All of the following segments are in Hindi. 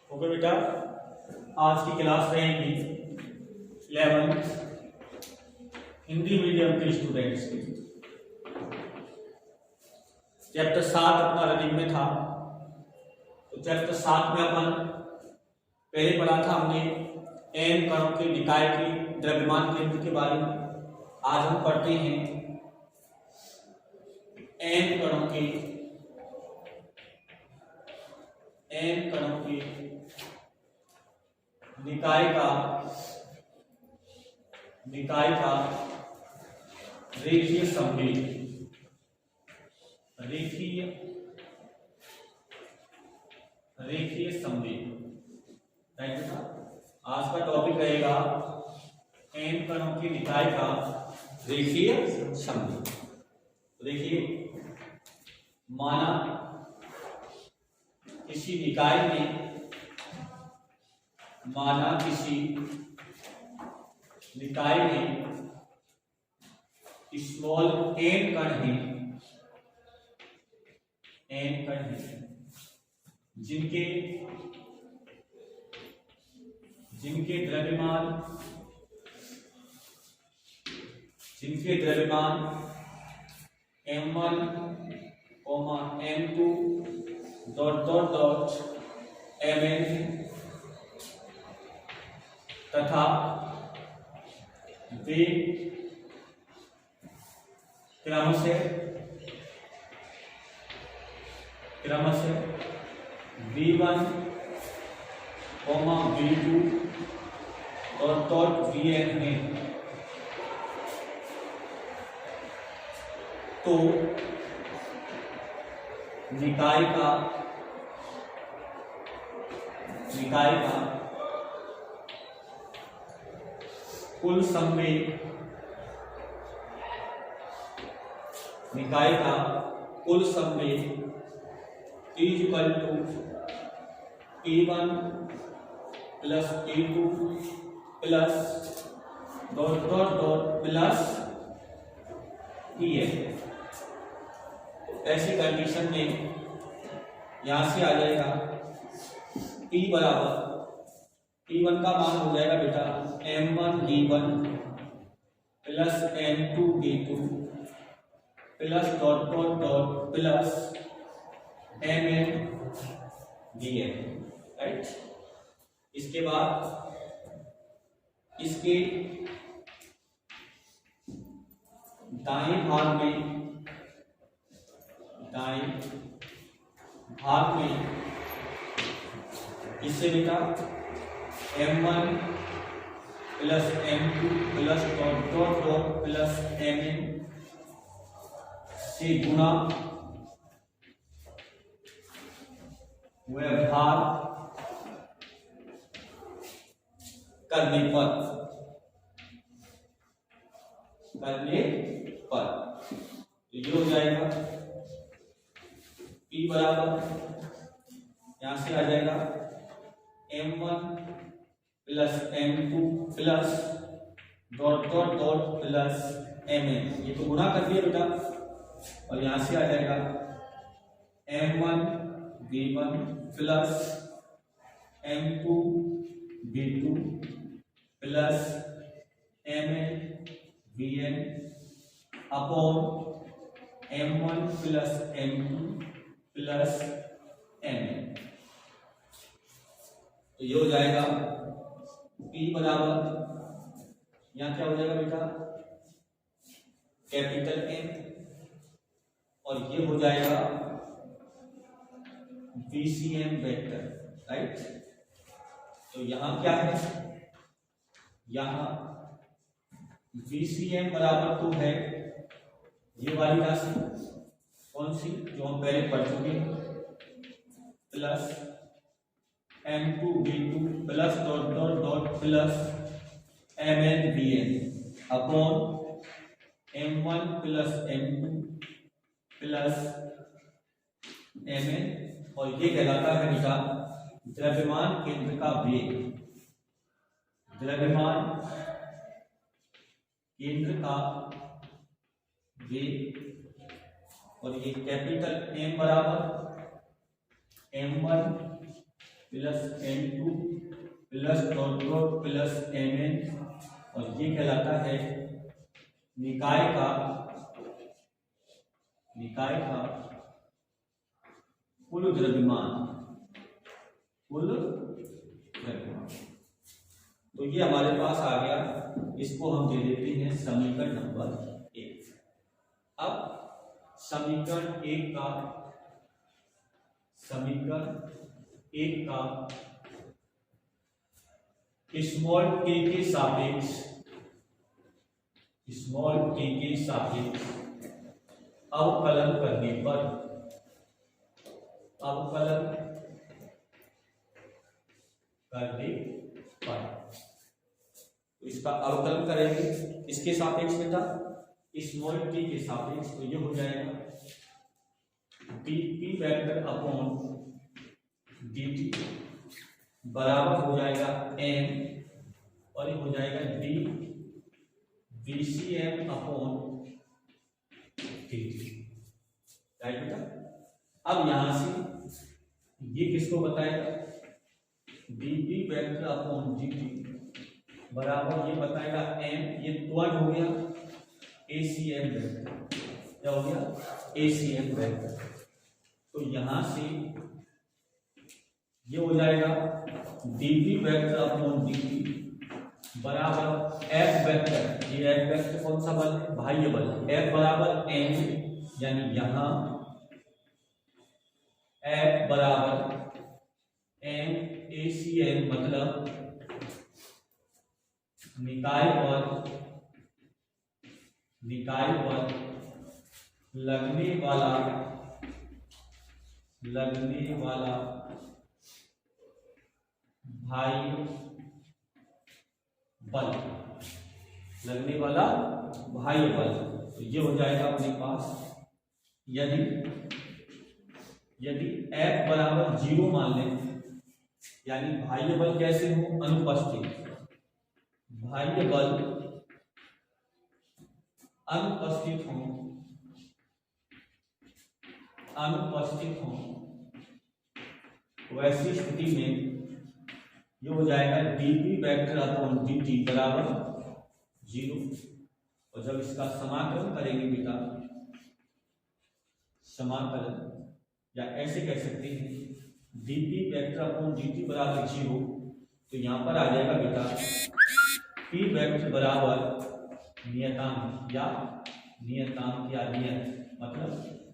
ओके बेटा, आज की क्लास रहेगी 11th हिंदी मीडियम के स्टूडेंट्स की। चैप्टर 7 अपना रनिंग में था, तो चैप्टर 7 में अपन पहले पढ़ा था हमने एन कणों के निकाय की द्रव्यमान केंद्र के बारे में। आज हम पढ़ते हैं एन कणों के निकाय का रेखीय संवेग। रेखीय संवेग राइट बेटा। आज का टॉपिक रहेगा एन कणों के निकाय का रेखीय संवेग। देखिए, माना किसी निकाय में स्मॉल एन कण है, जिनके द्रव्यमान m1, m2 mn तथा वे क्रमशः v1, v2 vn है, तो निकाय का कुल संवेग T=P1 + P2 प्लस Pn। ऐसी कंडीशन में यहां से आ जाएगा P1 का मान हो जाएगा बेटा m1 v1 plus m2 v2 plus plus mn vn right. इसके बाद इसके दाएं भाग में इससे बेटा m1 plus m2 plus plus mn से गुणा व्यवहार करने पर ये हो जाएगा P बराबर यहां से आ जाएगा m1 plus m2 plus plus mn। ये तो गुणा कर दिया बेटा, और यहां से आ जाएगा m1 v1 plus m2 v2 plus mn vn upon m1 plus m2 plus mn। तो ये हो जाएगा P बराबर यहां क्या हो जाएगा बेटा कैपिटल N, और ये हो जाएगा VCM वेक्टर राइट। तो यहां क्या है, यहां VCM बराबर तो है ये वाली राशि, कौन सी जो हम पहले पढ़ चुके हैं, plus m2 v2 plus plus mn vn upon m1 plus m2 plus mn, और ये कहलाता है बेटा द्रव्यमान केंद्र का वेग। द्रव्यमान केंद्र का ये, और ये कैपिटल M बराबर M1 plus M2 plus dot plus Mn, और ये कहलाता है निकाय का कुल द्रव्यमान। तो ये हमारे पास आ गया, इसको हम दे देते हैं समीकरण नंबर 1। अब समीकरण 1 का स्मॉल t के सापेक्ष अवकलन करने पर तो इसका अवकलन करेंगे इसके सापेक्ष बेटा, स्मॉल t के सापेक्ष, तो ये हो जाएगा dp वेक्टर अपॉन dt बराबर हो जाएगा m, और ये हो जाएगा d VCM upon dt, right बेटा। अब यहां से ये किसको बताएगा, dp वेक्टर अपॉन dt बराबर ये बताएगा m, ये त्वरण हो गया ACM वेक्टर, क्या हो गया ACM वेक्टर। तो यहां से ये हो जाएगा dp वेक्टर अपॉन dt बराबर F वेक्टर, ये F वेक्टर कौन सा बल है, बाह्य बल, F बराबर m, यानी यहां F बराबर m ACM, मतलब निकाय पर लगने वाला बाह्य बल, तो ये हो जाएगा अपने पास, यदि F बराबर 0 मान लें, यानी बाह्य बल कैसे हो, अनुपस्थित, बाह्य बल अनुपस्थित हो, वैसी स्थिति में ये हो जाएगा dp वेक्टर अपॉन dt बराबर 0, और जब इसका समाकलन करेंगे बेटा, समाकलन या ऐसे कह सकते हैं dp वेक्टर अपॉन dt बराबर 0, तो यहां पर आ जाएगा बेटा p वेक्टर बराबर नियतांक या नियत, मतलब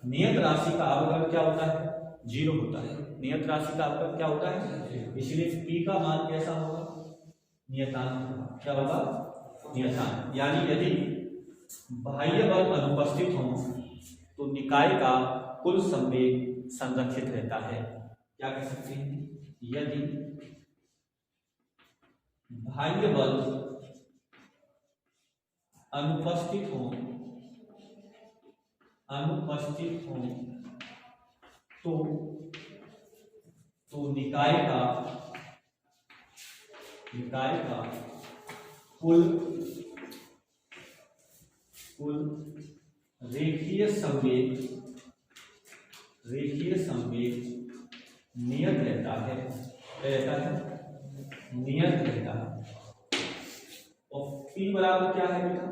नियत राशि का अवकलन क्या होता है, 0 होता है। नियत राशि का अवकलन क्या होता है, इसलिए p का मान कैसा होगा, नियतांक, क्या होगा नियतांक। यानी यदि बाह्य बल अनुपस्थित हो तो निकाय का कुल संवेग संरक्षित रहता है। क्या कह सकते हैं, यदि बाह्य बल अनुपस्थित हो तो निकाय का कुल रेखीय संवेग नियत रहता है, नियत रहता है। और P बराबर क्या है बेटा,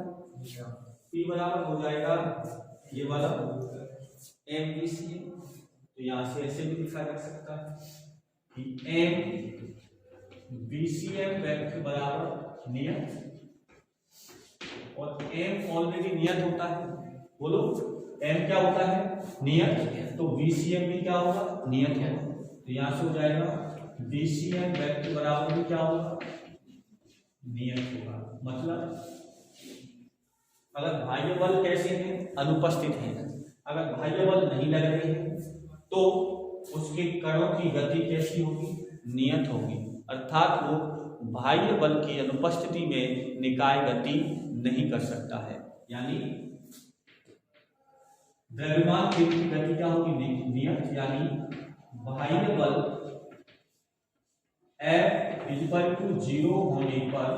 P बराबर हो जाएगा ये वाला MVCM, तो यहां से ऐसे भी लिखा जा सकता है कि MVCM वेक्टर बराबर नियत, और M ऑलरेडी नियत होता है, बोलो M क्या होता है, नियत, तो VCM भी क्या होगा, नियत है। तो यहां से हो जाएगा VCM वेक्टर बराबर भी क्या होगा, नियत होगा। मतलब अगर बाह्य बल कैसे हैं, अनुपस्थित हैं, अगर बाह्य बल नहीं लग रहे हैं तो उसके कणों की गति कैसी होगी, नियत होगी, अर्थात वो बाह्य बल की अनुपस्थिति में निकाय गति नहीं कर सकता है। यानी द्रव्यमान की गति क्या होगी, नियत, यानी बाह्य बल F=0 होने पर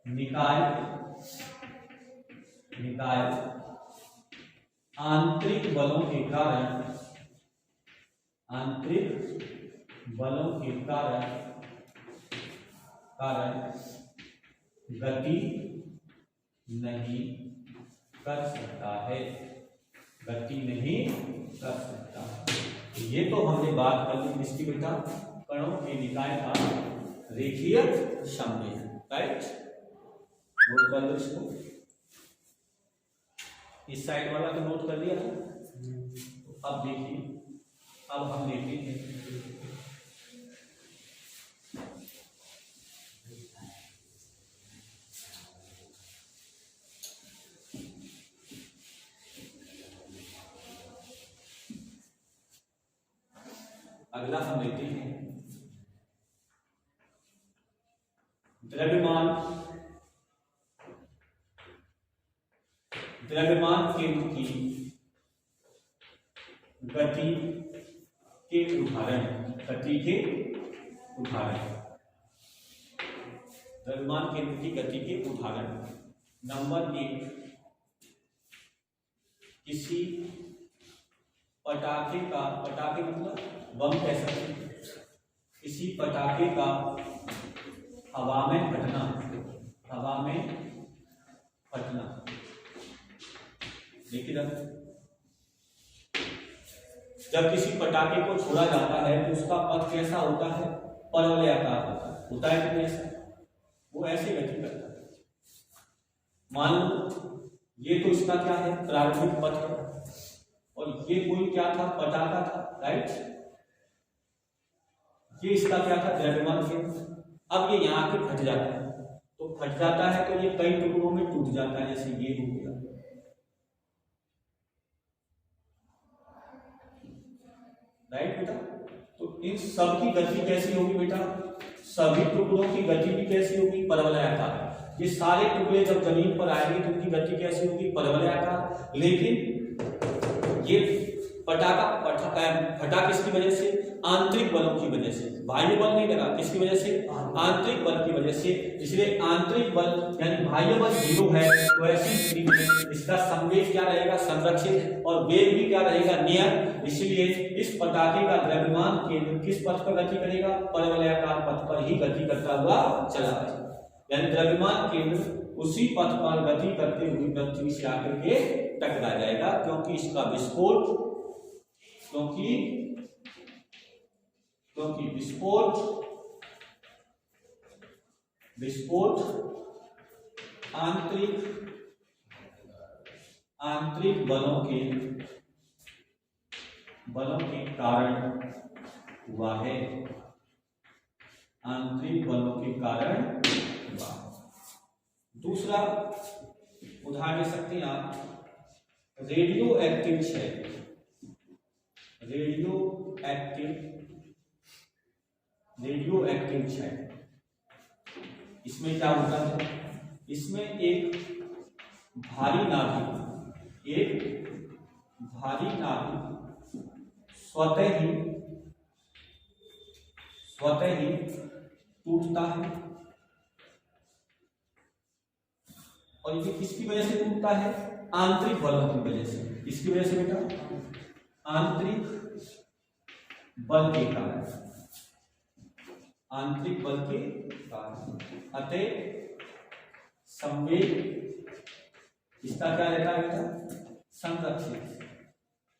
निकाय निकाय आंतरिक बलों के कारण गति नहीं कर सकता है, ये तो हमने बात कर ली किसकी बेटा, कणों के निकाय का रेखीय समन्वय, राइट। नोट कर लो इसको, इस साइड वाला तो नोट कर लिया था। अब देखिए, अब हम लेते हैं अगला, हम लेते हैं द्रव्यमान केंद्र की गति के उदाहरण, द्रव्यमान केंद्र की गति के उदाहरण। नंबर 1, किसी पटाखे मतलब बम कह सकते हैं, किसी पटाखे का हवा में फटना, देखिए जब किसी पटाखे को छोड़ा जाता है तो उसका पथ कैसा होता है, परवलयाकार होता है कि ऐसा, वो ऐसे गति करता है। मान लो ये तो इसका क्या है, प्रारंभिक पथ है, और ये कोई क्या था, पटाखा था, राइट। ये इसका क्या था, द्रव्यमान केंद्र। अब ये यहाँ पे फट जाता है, तो ये कई टुकड़ों में टूट जाता है, जैसे ये हो गया, राइट बेटा। तो इन सब की गति कैसी होगी बेटा, सभी टुकड़ों की गति भी कैसी होगी, परवलयाकार। ये सारे टुकड़े जब जमीन पर आएंगे तो उनकी गति कैसी होगी, परवलयाकार। लेकिन ये फटा किसकी वजह से, आंतरिक बलों की वजह से, बाह्य बल नहीं लगा, किसकी वजह से, आंतरिक बल की वजह से। इसलिए आंतरिक बल यानी बाह्य बल 0 है, तो ऐसी स्थिति में इसका संवेग क्या रहेगा, संरक्षित, और वेग भी क्या रहेगा, नियत। इसलिए इस पटाखे का द्रव्यमान केंद्र किस पथ पर गति करेगा, परवलयाकार पथ पर ही गति करता हुआ चला जाएगा। यानी द्रव्यमान केंद्र उसी पथ पर गति करते हुए पृथ्वी से आकर के टकरा जाएगा, क्योंकि इसका विस्फोट विस्फोट आंतरिक बलों के कारण हुआ है, दूसरा उदाहरण ले सकते हैं आप, रेडियो एक्टिव क्षय। इसमें क्या होता है, इसमें एक भारी नाभिक स्वतः ही टूटता है, और ये किसकी वजह से टूटता है, आंतरिक बलों की वजह से। किसकी वजह से बेटा, आंतरिक बल के कारण, अतः संवेग इसका क्या रहता है बेटा, संरक्षित।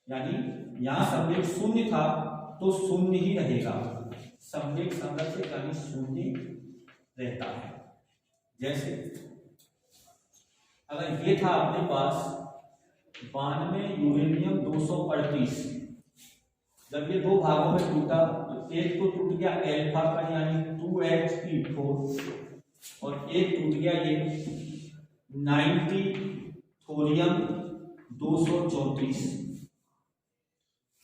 यानी यहां संवेग 0 था तो 0 ही रहेगा, संवेग संरक्षित यानी 0 रहता है। जैसे अगर ये था अपने पास 92 यूरेनियम 238, जब ये 2 भागों में टूटा तो एक तो टूट गया एल्फा का यानी 2He4, और एक टूट गया ये 90 थोरियम 234।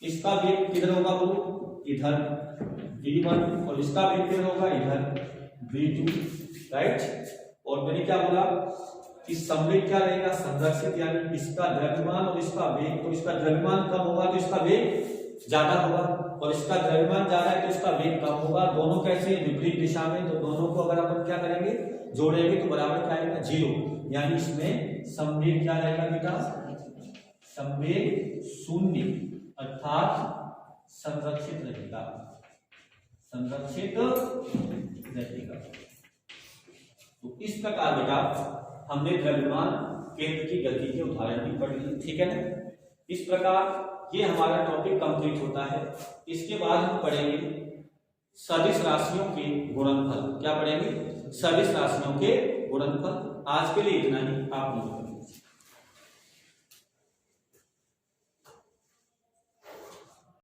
इसका वेग किधर होगा, वो इधर v1, और इसका वेग किधर होगा, इधर v2, राइट। और मैंने क्या बोला कि संवेग क्या रहेगा, संरक्षित, यानी इसका द्रव्यमान और इसका वेग, तो इसका द्रव्यमान कम होगा तो इसका वेग ज्यादा होगा, और इसका द्रव्यमान ज्यादा है तो इसका वेग कम होगा। दोनों कैसे, विपरीत दिशा में, तो दोनों को अगर अपन क्या करेंगे, जोड़ेंगे तो बराबर क्या आएगा, 0। यानी इसमें संवेग क्या रहेगा बेटा, संवेग शून्य अर्थात संरक्षित रहेगा, संरक्षित रहेगा। तो इस प्रकार बेटा हमने द्रव्यमान केंद्र की गति के उदाहरण भी पढ़ लिए, ठीक है ना। इस प्रकार ये हमारा टॉपिक कंप्लीट होता है। इसके बाद हम पढ़ेंगे सदिश राशियों के गुणनफल। क्या पढ़ेंगे, सदिश राशियों के गुणनफल। आज के लिए इतना ही, आप लोग